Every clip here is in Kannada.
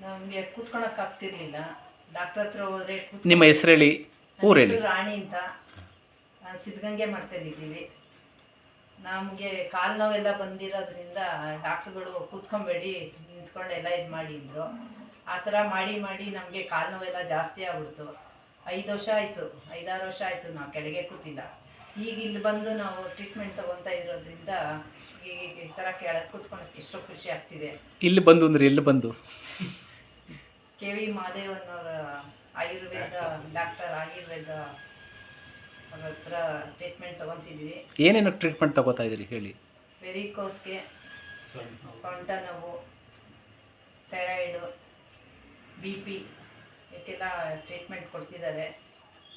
ನಮಗೆ ಕೂತ್ಕೊಳಕ್ಕೆ ಆಗ್ತಿರ್ಲಿಲ್ಲ. ಡಾಕ್ಟರ್ ಹತ್ರ ಹೋದರೆ ನಿಮ್ಮ ಹೆಸರು ಹೇಳಿ, ಊರು ಹೇಳಿ. ರಾಣಿ ಅಂತ, ಸಿದ್ಧಗಂಗೆ ಮಾಡ್ತಾಯಿದ್ದೀವಿ. ನಮಗೆ ಕಾಲು ನೋವೆಲ್ಲ ಬಂದಿರೋದ್ರಿಂದ ಡಾಕ್ಟ್ರುಗಳು ಕೂತ್ಕೊಬೇಡಿ, ನಿಂತ್ಕೊಂಡೆಲ್ಲ ಇದು ಮಾಡಿದ್ರು. ಆ ಥರ ಮಾಡಿ ಮಾಡಿ ನಮಗೆ ಕಾಲು ನೋವೆಲ್ಲ ಜಾಸ್ತಿ ಆಗ್ಬಿಡ್ತು. 5 ವರ್ಷ ಆಯಿತು, 5-6 ವರ್ಷ ಆಯಿತು ನಾವು ಕೆಳಗೆ ಕೂತಿಲ್ಲ. ಈಗ ಇಲ್ಲಿ ಬಂದು ನಾವು ಟ್ರೀಟ್ಮೆಂಟ್ ತೊಗೊತಾ ಇರೋದ್ರಿಂದ ಈಗ ಈ ಥರ ಕೆಳಗೆ ಕೂತ್ಕೊಳಕ್ಕೆ ಎಷ್ಟೋ ಖುಷಿ ಆಗ್ತಿದೆ. ಇಲ್ಲಿ ಬಂದು ಅಂದರೆ ಎಲ್ಲಿ ಬಂದು? KV ಮಹಾದೇವನವರ ಆಯುರ್ವೇದ ಡಾಕ್ಟರ್, ಆಯುರ್ವೇದ ಅವ್ರ ಹತ್ರ ಟ್ರೀಟ್ಮೆಂಟ್ ತೊಗೊತಿದ್ವಿ. ಏನೇನು ಟ್ರೀಟ್ಮೆಂಟ್ ತೊಗೋತಾ ಇದ್ದೀರಿ ಹೇಳಿ? ವೆರಿಕೋಸ್ಗೆ, ಸೊಂಟ ನೋವು, ಥೈರಾಯ್ಡು, BP ಇದಕ್ಕೆಲ್ಲ ಟ್ರೀಟ್ಮೆಂಟ್ ಕೊಡ್ತಿದ್ದಾರೆ.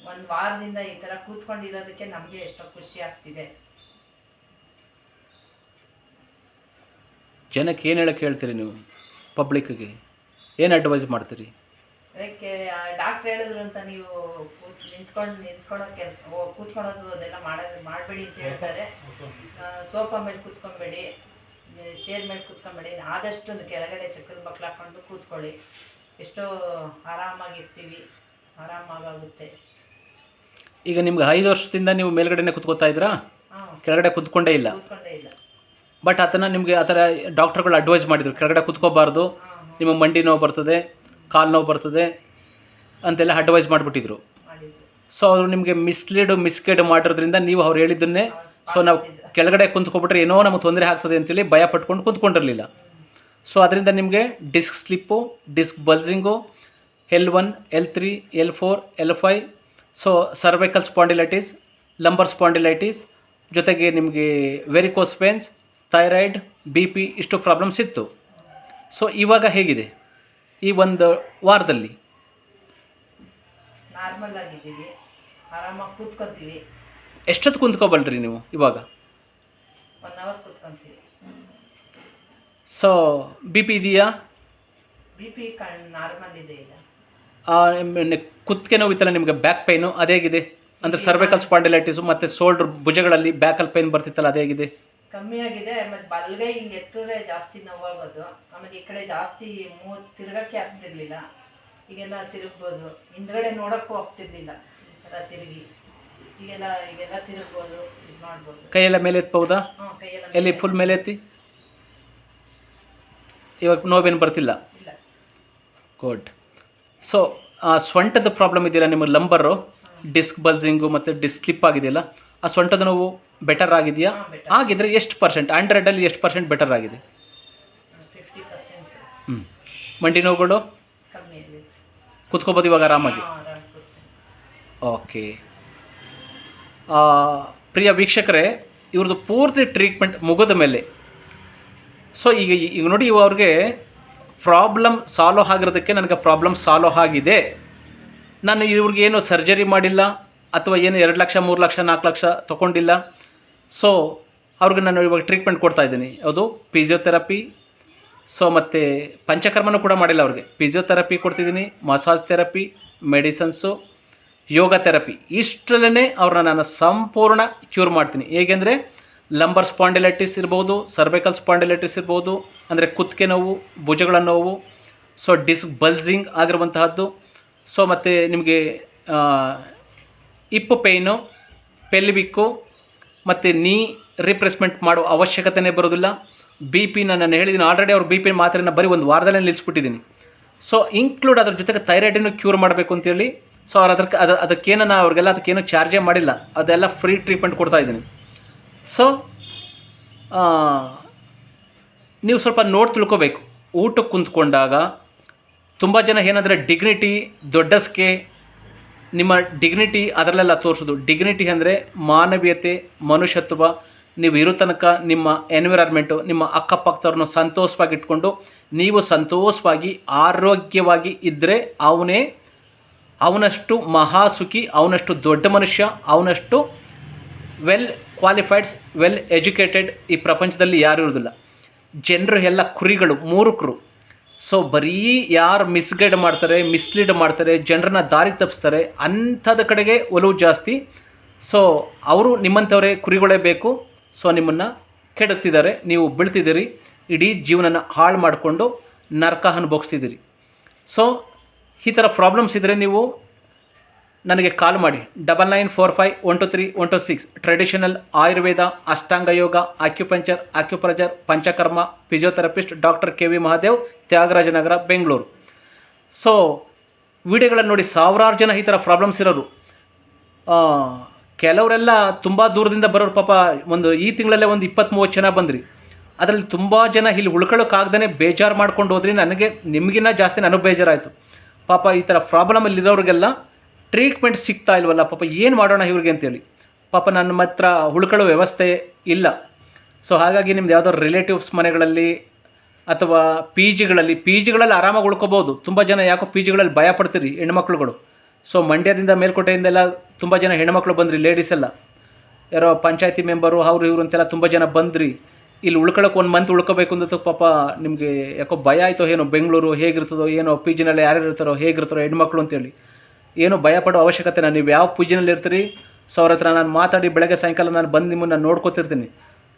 1 ವಾರದಿಂದ ಈ ಥರ ಕೂತ್ಕೊಂಡಿರೋದಕ್ಕೆ ನಮಗೆ ಎಷ್ಟೋ ಖುಷಿ ಆಗ್ತಿದೆ. ಜನಕ್ಕೆ ಏನು ಹೇಳಕ್ಕೆ ಹೇಳ್ತೀರಿ ನೀವು? ಪಬ್ಲಿಕ್ಕಿಗೆ ಏನು ಅಡ್ವೈಸ್ ಮಾಡ್ತೀರಿ? ಅದಕ್ಕೆ ಡಾಕ್ಟ್ರ್ ಹೇಳಿದ್ರು ಅಂತ ನೀವು ನಿಂತ್ಕೊಳ್ಳೋಕ್ಕೆ ಕೂತ್ಕೊಳ್ಳೋದು ಅದೆಲ್ಲ ಮಾಡಬೇಡಿ ಅಂತ ಹೇಳ್ತಾರೆ. ಸೋಫಾ ಮೇಲೆ ಕೂತ್ಕೊಬೇಡಿ, ಚೇರ್ ಮೇಲೆ ಕೂತ್ಕೊಬೇಡಿ, ಆದಷ್ಟು ಕೆಳಗಡೆ ಚಕ್ರದ ಬಕ್ಲು ಹಾಕ್ಕೊಂಡು ಕೂತ್ಕೊಳ್ಳಿ. ಎಷ್ಟೋ ಆರಾಮಾಗಿರ್ತೀವಿ, ಆರಾಮಾಗುತ್ತೆ. ಈಗ ನಿಮ್ಗೆ 5 ವರ್ಷದಿಂದ ನೀವು ಮೇಲ್ಗಡೆನೇ ಕೂತ್ಕೋತಾ ಇದ್ರಾ? ಕೆಳಗಡೆ ಕೂತ್ಕೊಂಡೇ ಇಲ್ಲ? ಕೂತ್ಕೊಂಡೇ ಇಲ್ಲ. ಬಟ್ ನಿಮಗೆ ಆ ಥರ ಡಾಕ್ಟ್ರುಗಳು ಅಡ್ವೈಸ್ ಮಾಡಿದರು, ಕೆಳಗಡೆ ಕೂತ್ಕೋಬಾರ್ದು, ನಿಮ್ಮ ಮಂಡಿ ನೋವು ಬರ್ತದೆ, ಕಾಲು ನೋವು ಬರ್ತದೆ ಅಂತೆಲ್ಲ ಅಡ್ವೈಸ್ ಮಾಡಿಬಿಟ್ಟಿದ್ರು. ಸೊ ಅವರು ನಿಮಗೆ ಮಿಸ್ಗೈಡ್ ಮಾಡಿರೋದ್ರಿಂದ ನೀವು ಅವ್ರು ಹೇಳಿದ್ದನ್ನೇ, ಸೊ ನಾವು ಕೆಳಗಡೆ ಕುಂತ್ಕೊಬಿಟ್ರೆ ಏನೋ ನಮಗೆ ತೊಂದರೆ ಆಗ್ತದೆ ಅಂತೇಳಿ ಭಯ ಪಟ್ಕೊಂಡು ಕೂತ್ಕೊಂಡಿರಲಿಲ್ಲ. ಸೊ ಅದರಿಂದ ನಿಮಗೆ disc slip, disc bulging, L1, L3, L4, L5, so cervical spondylitis, lumbar spondylitis, ಜೊತೆಗೆ ನಿಮಗೆ ವೆರಿಕೋಸ್ ಪೇನ್ಸ್, ಥೈರಾಯ್ಡ್, BP ಇಷ್ಟು ಪ್ರಾಬ್ಲಮ್ಸ್ ಇತ್ತು. ಸೊ ಇವಾಗ ಹೇಗಿದೆ ಈ 1 ವಾರದಲ್ಲಿ? ನಾರ್ಮಲ್ ಆಗಿದ್ದೀವಿ, ಆರಾಮಾಗಿ ಕೂತ್ಕೊತೀವಿ. ಎಷ್ಟೊತ್ತು ಕುಂತ್ಕೊಬಲ್ರಿ ನೀವು ಇವಾಗ? 1 ಅವರ್ ಕೂತ್ಕೊತೀವಿ. ಸೊ BP ಇದೆಯಾ? BP ನಾರ್ಮಲ್ ಇದೆ. ಈಗ ಕುತ್ತಿಗೆ ನೋವಿತ್ತಲ್ಲ ನಿಮಗೆ, ಬ್ಯಾಕ್ ಪೈನು ಅದೇಗಿದೆ? ಅಂದರೆ ಸರ್ವೈಕಲ್ ಸ್ಪಾಂಡಿಲೈಟಿಸು ಮತ್ತು ಶೋಲ್ಡ್ರ್ ಭುಜಗಳಲ್ಲಿ ಬ್ಯಾಕಲ್ಲಿ ಪೈನ್ ಬರ್ತಿತ್ತಲ್ಲ ಅದೇಗಿದೆ? ಕಮ್ಮಿ ಆಗಿದೆ. ಆಮೇಲೆ ಬಲಗೈ ಹಿಂಗೆ ಎತ್ತಿದ್ರೆ ಜಾಸ್ತಿ ನೋವಾಗೋದು. ಆಮೇಲೆ ಈ ಕಡೆ ಜಾಸ್ತಿ ತಿರುಗಕ್ಕೆ ಆಗ್ತಿರ್ಲಿಲ್ಲ. ಈಗೆಲ್ಲ ತಿರುಗ್ಬೋದು. ಹಿಂದ್ಗಡೆ ನೋಡೋಕ್ಕೂ ಆಗ್ತಿರ್ಲಿಲ್ಲ, ಈ ಥರ ತಿರುಗಿ. ಈಗೆಲ್ಲ ತಿರುಗ್ಬೋದು, ಇದು ಮಾಡ್ಬೋದು. ಕೈಯೆಲ್ಲ ಮೇಲೆ ಎತ್ಬಹುದಾ? ಕೈಯೆಲ್ಲ ಎಲ್ಲಿ ಫುಲ್ ಮೇಲೆ ಎತ್ತಿ. ಇವಾಗ ನೋವೇನು ಬರ್ತಿಲ್ಲ? ಇಲ್ಲ. ಗುಡ್. ಸೊ ಸೊಂಟದ ಪ್ರಾಬ್ಲಮ್ ಇದೆಯಲ್ಲ ನಿಮ್ಮ, ಲಂಬರು, ಡಿಸ್ಕ್ ಬಲ್ಸಿಂಗು ಮತ್ತು ಡಿಸ್ಕ್ ಸ್ಲಿಪ್ ಆಗಿದೆಯಲ್ಲ, ಆ ಸೊಂಟದ ನೋವು ಬೆಟರ್ ಆಗಿದೆಯಾ? ಆಗಿದ್ರೆ ಎಷ್ಟು ಪರ್ಸೆಂಟ್, 100ಅಲ್ಲಿ ಎಷ್ಟು ಪರ್ಸೆಂಟ್ ಬೆಟರ್ ಆಗಿದೆ? 50%. ಮಂಡಿ ನೋವುಗಳು ಕಮ್ಮಿ ಇದೆ, ಕೂತ್ಕೋಬೋದು ಇವಾಗ ಆರಾಮಾಗಿ? ಓಕೆ. ಪ್ರಿಯ ವೀಕ್ಷಕರೇ, ಇವ್ರದ್ದು ಪೂರ್ತಿ ಟ್ರೀಟ್ಮೆಂಟ್ ಮುಗಿದ ಮೇಲೆ, ಸೊ ಈಗ ನೋಡಿ, ಅವ್ರಿಗೆ ಪ್ರಾಬ್ಲಮ್ ಸಾಲ್ವ್ ಆಗಿರೋದಕ್ಕೆ ನನಗೆ ಪ್ರಾಬ್ಲಮ್ ಸಾಲ್ವ್ ಆಗಿದೆ, ನಾನು ಇವ್ರಿಗೇನು ಸರ್ಜರಿ ಮಾಡಿಲ್ಲ ಅಥವಾ ಏನು 2 ಲಕ್ಷ 3 ಲಕ್ಷ 4 ಲಕ್ಷ ತೊಗೊಂಡಿಲ್ಲ. ಸೊ ಅವ್ರಿಗೆ ನಾನು ಇವಾಗ ಟ್ರೀಟ್ಮೆಂಟ್ ಕೊಡ್ತಾಯಿದ್ದೀನಿ. ಅದು ಫಿಸಿಯೋಥೆರಪಿ, ಸೊ ಮತ್ತು ಪಂಚಕರ್ಮನೂ ಕೂಡ ಮಾಡಿಲ್ಲ ಅವ್ರಿಗೆ. ಫಿಸಿಯೋಥೆರಪಿ ಕೊಡ್ತಿದ್ದೀನಿ, ಮಸಾಜ್ ಥೆರಪಿ, ಮೆಡಿಸನ್ಸು, ಯೋಗ ಥೆರಪಿ, ಇಷ್ಟರಲ್ಲೇ ಅವ್ರನ್ನ ನಾನು ಸಂಪೂರ್ಣ ಕ್ಯೂರ್ ಮಾಡ್ತೀನಿ. ಹೇಗೆಂದರೆ ಲಂಬರ್ ಸ್ಪಾಂಡಿಲೈಟಿಸ್ ಇರ್ಬೋದು, ಸರ್ವೈಕಲ್ ಸ್ಪಾಂಡಿಲೈಟಿಸ್ ಇರ್ಬೋದು, ಅಂದರೆ ಕುತ್ತಿಗೆ ನೋವು, ಭುಜಗಳ ನೋವು, ಸೊ ಡಿಸ್ಕ್ ಬಲ್ಸಿಂಗ್ ಆಗಿರುವಂತಹದ್ದು, ಸೊ ಮತ್ತು ನಿಮಗೆ ಹಿಪ್ ಪೇಯ್ನು, ಪೆಲ್ವಿಕ್ಕು ಮತ್ತು ನೀ ರಿಪ್ಲೇಸ್ಮೆಂಟ್ ಮಾಡೋ ಅವಶ್ಯಕತೆಯೇ ಬರೋದಿಲ್ಲ. BP ನಾನು ಹೇಳಿದ್ದೀನಿ ಆಲ್ರೆಡಿ, ಅವ್ರ BP ಮಾತ್ರೆನ ಬರೀ 1 ವಾರದಲ್ಲೇ ನಿಲ್ಲಿಸ್ಬಿಟ್ಟಿದ್ದೀನಿ. ಸೊ ಇನ್ಕ್ಲೂಡ್ ಅದ್ರ ಜೊತೆಗೆ ಥೈರಾಯ್ಡನ್ನು ಕ್ಯೂರ್ ಮಾಡಬೇಕು ಅಂತೇಳಿ, ಸೊ ಅವ್ರು ಅದಕ್ಕೇನು ನಾನು ಅವ್ರಿಗೆಲ್ಲ ಅದಕ್ಕೇನು ಚಾರ್ಜೇ ಮಾಡಿಲ್ಲ, ಅದೆಲ್ಲ ಫ್ರೀ ಟ್ರೀಟ್ಮೆಂಟ್ ಕೊಡ್ತಾಯಿದ್ದೀನಿ. ಸೊ ನೀವು ಸ್ವಲ್ಪ ತಿಳ್ಕೊಬೇಕು. ಊಟಕ್ಕೆ ಕುಂತ್ಕೊಂಡಾಗ ತುಂಬ ಜನ ಏನಂದರೆ ಡಿಗ್ನಿಟಿ, ದೊಡ್ಡಸ್ಕೆ, ನಿಮ್ಮ ಡಿಗ್ನಿಟಿ ಅದರಲ್ಲೆಲ್ಲ ತೋರಿಸೋದು. ಡಿಗ್ನಿಟಿ ಅಂದರೆ ಮಾನವೀಯತೆ, ಮನುಷ್ಯತ್ವ. ನೀವು ಇರೋ ತನಕ ನಿಮ್ಮ ಎನ್ವಿರಾನ್ಮೆಂಟು, ನಿಮ್ಮ ಅಕ್ಕಪಕ್ಕದವ್ರನ್ನ ಸಂತೋಷವಾಗಿ ಇಟ್ಕೊಂಡು ನೀವು ಸಂತೋಷವಾಗಿ ಆರೋಗ್ಯವಾಗಿ ಇದ್ದರೆ ಅವನಷ್ಟು ಮಹಾಸುಖಿ, ಅವನಷ್ಟು ದೊಡ್ಡ ಮನುಷ್ಯ, ಅವನಷ್ಟು ವೆಲ್ ಕ್ವಾಲಿಫೈಡ್ಸ್, ವೆಲ್ ಎಜುಕೇಟೆಡ್ ಈ ಪ್ರಪಂಚದಲ್ಲಿ ಯಾರೂ ಇರೋದಿಲ್ಲ. ಜನರು ಎಲ್ಲ ಕುರಿಗಳು, ಮೂರ್ಖರು. ಸೊ ಬರೀ ಯಾರು ಮಿಸ್ಗೈಡ್ ಮಾಡ್ತಾರೆ, ಮಿಸ್ಲೀಡ್ ಮಾಡ್ತಾರೆ, ಜನರನ್ನ ದಾರಿ ತಪ್ಪಿಸ್ತಾರೆ, ಅಂಥದ ಕಡೆಗೆ ಒಲವು ಜಾಸ್ತಿ. ಸೊ ಅವರು ನಿಮ್ಮಂಥವರೇ ಕುರಿಗಳೇ ಬೇಕು. ಸೊ ನಿಮ್ಮನ್ನು ಕೆಡುತ್ತಿದ್ದಾರೆ, ನೀವು ಬೀಳ್ತಿದ್ದೀರಿ, ಇಡೀ ಜೀವನನ ಹಾಳು ಮಾಡಿಕೊಂಡು ನರಕ ಅನುಭವಿಸ್ತಿದ್ದೀರಿ. ಸೊ ಈ ಥರ ಪ್ರಾಬ್ಲಮ್ಸ್ ಇದ್ದರೆ ನೀವು ನನಗೆ ಕಾಲ್ ಮಾಡಿ 9945123126. Traditional Ayurveda, Ashtanga yoga, acupuncture, acupressure, Panchakarma, physiotherapist doctor KV Mahadev, Tyagarajanagar, Bengaluru. So ವಿಡಿಯೋಗಳನ್ನು ನೋಡಿ ಸಾವಿರಾರು ಜನ ಈ ಥರ ಪ್ರಾಬ್ಲಮ್ಸ್ ಇರೋರು. ಕೆಲವರೆಲ್ಲ ತುಂಬ ದೂರದಿಂದ ಬರೋರು. ಪಾಪ ಈ ತಿಂಗಳಲ್ಲೇ ಒಂದು 20-30 ಜನ ಬಂದ್ರಿ. ಅದರಲ್ಲಿ ತುಂಬ ಜನ ಇಲ್ಲಿ ಉಳ್ಕೊಳ್ಳೋಕ್ಕಾಗ್ದೇ ಬೇಜಾರು ಮಾಡ್ಕೊಂಡು ಹೋದ್ರಿ. ನಿಮಗಿನ್ನ ಜಾಸ್ತಿ ನನಗೆ ಬೇಜಾರಾಯಿತು. ಪಾಪ ಈ ಥರ ಪ್ರಾಬ್ಲಮಲ್ಲಿರೋರಿಗೆಲ್ಲ ಟ್ರೀಟ್ಮೆಂಟ್ ಸಿಗ್ತಾ ಇಲ್ವಲ್ಲ, ಪಾಪ ಏನು ಮಾಡೋಣ ಇವ್ರಿಗೆ ಅಂತೇಳಿ. ಪಾಪ ನನ್ನ ಹತ್ರ ಉಳ್ಕೊಳ್ಳೋ ವ್ಯವಸ್ಥೆ ಇಲ್ಲ. ಸೊ ಹಾಗಾಗಿ ನಿಮ್ದು ಯಾವುದಾದ್ರು ರಿಲೇಟಿವ್ಸ್ ಮನೆಗಳಲ್ಲಿ ಅಥವಾ ಪಿ ಜಿಗಳಲ್ಲಿ ಆರಾಮಾಗಿ ಉಳ್ಕೊಬೋದು. ತುಂಬ ಜನ ಯಾಕೋ ಪಿ ಜಿಗಳಲ್ಲಿ ಭಯ ಪಡ್ತೀರಿ ಹೆಣ್ಮಕ್ಳುಗಳು. ಸೊ ಮಂಡ್ಯದಿಂದ ಮೇಲ್ಕೋಟೆಯಿಂದೆಲ್ಲ ತುಂಬ ಜನ ಹೆಣ್ಮಕ್ಳು ಬಂದ್ರಿ, ಲೇಡೀಸ್ ಎಲ್ಲ, ಯಾರೋ ಪಂಚಾಯತಿ ಮೆಂಬರು ಅವರು ಇವರು ಅಂತೆಲ್ಲ ತುಂಬ ಜನ ಬಂದ್ರಿ. ಇಲ್ಲಿ ಉಳ್ಕೊಳ್ಳೋಕೆ 1 ಮಂತ್ ಉಳ್ಕೋಬೇಕು ಅಂದದ್ದು ಪಾಪ ನಿಮಗೆ ಯಾಕೋ ಭಯ ಆಯಿತೋ ಏನೋ, ಬೆಂಗಳೂರು ಹೇಗಿರ್ತದೋ ಏನೋ, ಪಿ ಜಿನಲ್ಲಿ ಯಾರ್ಯಾರು ಇರ್ತಾರೋ ಹೇಗಿರ್ತಾರೋ ಹೆಣ್ಮಕ್ಳು ಅಂತೇಳಿ. ಏನೋ ಭಯ ಪಡೋ ಅವಶ್ಯಕತೆ ನಾನು. ನೀವು ಯಾವ ಪಿ ಜಿನಲ್ಲಿ ಇರ್ತೀರಿ, ಸೊ ಅವ್ರ ಹತ್ರ ನಾನು ಮಾತಾಡಿ ಬೆಳಗ್ಗೆ ಸಾಯಂಕಾಲ ನಾನು ಬಂದು ನಿಮ್ಮನ್ನು ನೋಡ್ಕೊತಿರ್ತೀನಿ.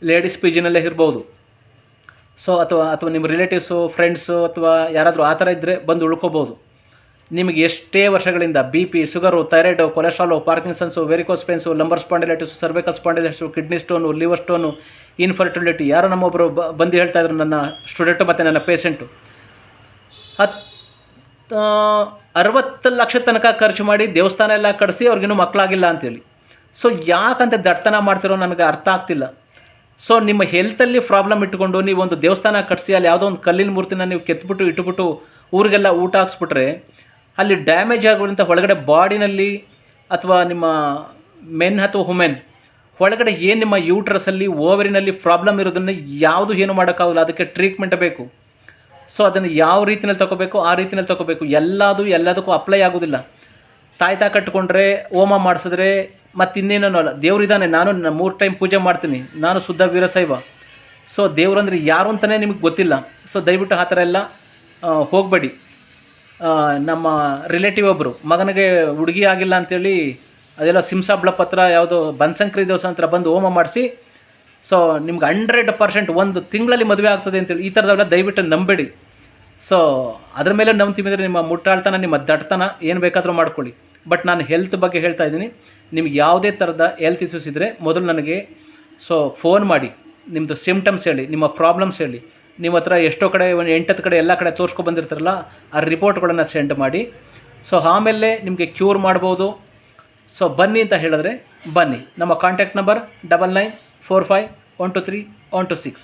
ಲೇಡೀಸ್ ಪಿ ಜಿನಲ್ಲೇ ಇರ್ಬೋದು. ಸೊ ಅಥವಾ ನಿಮ್ಮ ರಿಲೇಟಿವ್ಸು, ಫ್ರೆಂಡ್ಸು ಅಥವಾ ಯಾರಾದರೂ ಆ ಥರ ಇದ್ದರೆ ಬಂದು ಉಳ್ಕೋಬೋದು. ನಿಮಗೆ ಎಷ್ಟೇ ವರ್ಷಗಳಿಂದ BP, sugar, thyroid, cholesterol, Parkinson's, varicose veins, lumbar spondylitis, cervical spondylitis, kidney stone, liver stone, infertility, ಯಾರೋ ನಮ್ಮೊಬ್ಬರು ಬಂದು ಹೇಳ್ತಾಯಿದ್ರು, ನನ್ನ ಸ್ಟೂಡೆಂಟು ಮತ್ತು ನನ್ನ ಪೇಷೆಂಟು 60 ಲಕ್ಷ ತನಕ ಖರ್ಚು ಮಾಡಿ ದೇವಸ್ಥಾನ ಎಲ್ಲ ಕಟ್ಟಿಸಿ ಅವ್ರಿಗಿನ್ನೂ ಮಕ್ಕಳಾಗಿಲ್ಲ ಅಂತೇಳಿ. ಸೊ ಯಾಕಂತ ದಡ್ತನ ಮಾಡ್ತಿರೋ ನನಗೆ ಅರ್ಥ ಆಗ್ತಿಲ್ಲ. ಸೊ ನಿಮ್ಮ ಹೆಲ್ತಲ್ಲಿ ಪ್ರಾಬ್ಲಮ್ ಇಟ್ಕೊಂಡು ನೀವೊಂದು ದೇವಸ್ಥಾನ ಕಟ್ಟಿಸಿ ಅಲ್ಲಿ ಯಾವುದೋ ಒಂದು ಕಲ್ಲಿನ ಮೂರ್ತಿನ ನೀವು ಕೆತ್ಬಿಟ್ಟು ಇಟ್ಬಿಟ್ಟು ಊರಿಗೆಲ್ಲ ಊಟ ಹಾಕ್ಸ್ಬಿಟ್ರೆ ಅಲ್ಲಿ ಡ್ಯಾಮೇಜ್ ಆಗೋದ್ರಿಂದ ಒಳಗಡೆ ಬಾಡಿನಲ್ಲಿ ಅಥವಾ ನಿಮ್ಮ ಮೆನ್ ಅಥವಾ ವುಮೆನ್ ಒಳಗಡೆ ಏನು ನಿಮ್ಮ ಯೂಟ್ರಸಲ್ಲಿ, ಓವರಿನಲ್ಲಿ ಪ್ರಾಬ್ಲಮ್ ಇರೋದನ್ನು ಯಾವುದು ಏನು ಮಾಡೋಕ್ಕಾಗಲ್ಲ. ಅದಕ್ಕೆ ಟ್ರೀಟ್ಮೆಂಟ್ ಬೇಕು. ಸೊ ಅದನ್ನು ಯಾವ ರೀತಿಯಲ್ಲಿ ತೊಗೋಬೇಕು ಆ ರೀತಿಯಲ್ಲಿ ತೊಗೋಬೇಕು. ಎಲ್ಲದಕ್ಕೂ ಅಪ್ಲೈ ಆಗೋದಿಲ್ಲ. ತಾಯ್ತಾ ಕಟ್ಕೊಂಡ್ರೆ, ಹೋಮ ಮಾಡಿಸಿದ್ರೆ, ಮತ್ತು ಇನ್ನೇನೋ ಅಲ್ಲ. ದೇವರಿದ್ದಾನೆ. ನಾನು 3 ಟೈಮ್ ಪೂಜೆ ಮಾಡ್ತೀನಿ. ನಾನು ಶುದ್ಧ ವೀರಶೈವ. ಸೊ ದೇವ್ರಂದ್ರೆ ಯಾರು ಅಂತಲೇ ನಿಮಗೆ ಗೊತ್ತಿಲ್ಲ. ಸೊ ದಯವಿಟ್ಟು ಆ ಥರ ಎಲ್ಲ ಹೋಗಬೇಡಿ. ನಮ್ಮ ರಿಲೇಟಿವ್ ಒಬ್ಬರು ಮಗನಿಗೆ ಹುಡುಗಿ ಆಗಿಲ್ಲ ಅಂಥೇಳಿ ಅದೆಲ್ಲ ಸಿಂಸಾಬ್ಳ ಪತ್ರ ಯಾವುದೋ ಬನಶಂಕರಿ ದೇವಸ್ಥಾನ ಹತ್ರ ಬಂದು ಹೋಮ ಮಾಡಿಸಿ, ಸೊ ನಿಮ್ಗೆ 100% 1 ತಿಂಗಳಲ್ಲಿ ಮದುವೆ ಆಗ್ತದೆ ಅಂತೇಳಿ ಈ ಥರದವೆಲ್ಲ ದಯವಿಟ್ಟು ನಂಬೇಡಿ. ಸೊ ಅದ್ರ ಮೇಲೆ ನಂಬ್ತೀವಿ ಅಂದರೆ ನಿಮ್ಮ ಮುಟ್ಟಾಳ್ತನ, ನಿಮ್ಮ ದಡ್ತನ ಏನು ಬೇಕಾದರೂ ಮಾಡ್ಕೊಳ್ಳಿ. ಬಟ್ ನಾನು ಹೆಲ್ತ್ ಬಗ್ಗೆ ಹೇಳ್ತಾ ಇದ್ದೀನಿ. ನಿಮ್ಗೆ ಯಾವುದೇ ಥರದ ಹೆಲ್ತ್ ಇಶ್ಯೂಸ್ ಇದ್ದರೆ ಮೊದಲು ನನಗೆ ಫೋನ್ ಮಾಡಿ, ನಿಮ್ಮದು ಸಿಮ್ಟಮ್ಸ್ ಹೇಳಿ, ನಿಮ್ಮ ಪ್ರಾಬ್ಲಮ್ಸ್ ಹೇಳಿ. ನಿಮ್ಮ ಹತ್ರ ಎಷ್ಟೋ ಕಡೆ 8-10 ಕಡೆ ಎಲ್ಲ ಕಡೆ ತೋರಿಸ್ಕೊ ಬಂದಿರ್ತಾರಲ್ಲ, ಆ ರಿಪೋರ್ಟ್ಗಳನ್ನು ಸೆಂಡ್ ಮಾಡಿ. ಸೊ ಆಮೇಲೆ ನಿಮಗೆ ಕ್ಯೂರ್ ಮಾಡ್ಬೋದು. ಸೊ ಬನ್ನಿ ಅಂತ ಹೇಳಿದ್ರೆ ಬನ್ನಿ. ನಮ್ಮ ಕಾಂಟ್ಯಾಕ್ಟ್ ನಂಬರ್ 9945123126.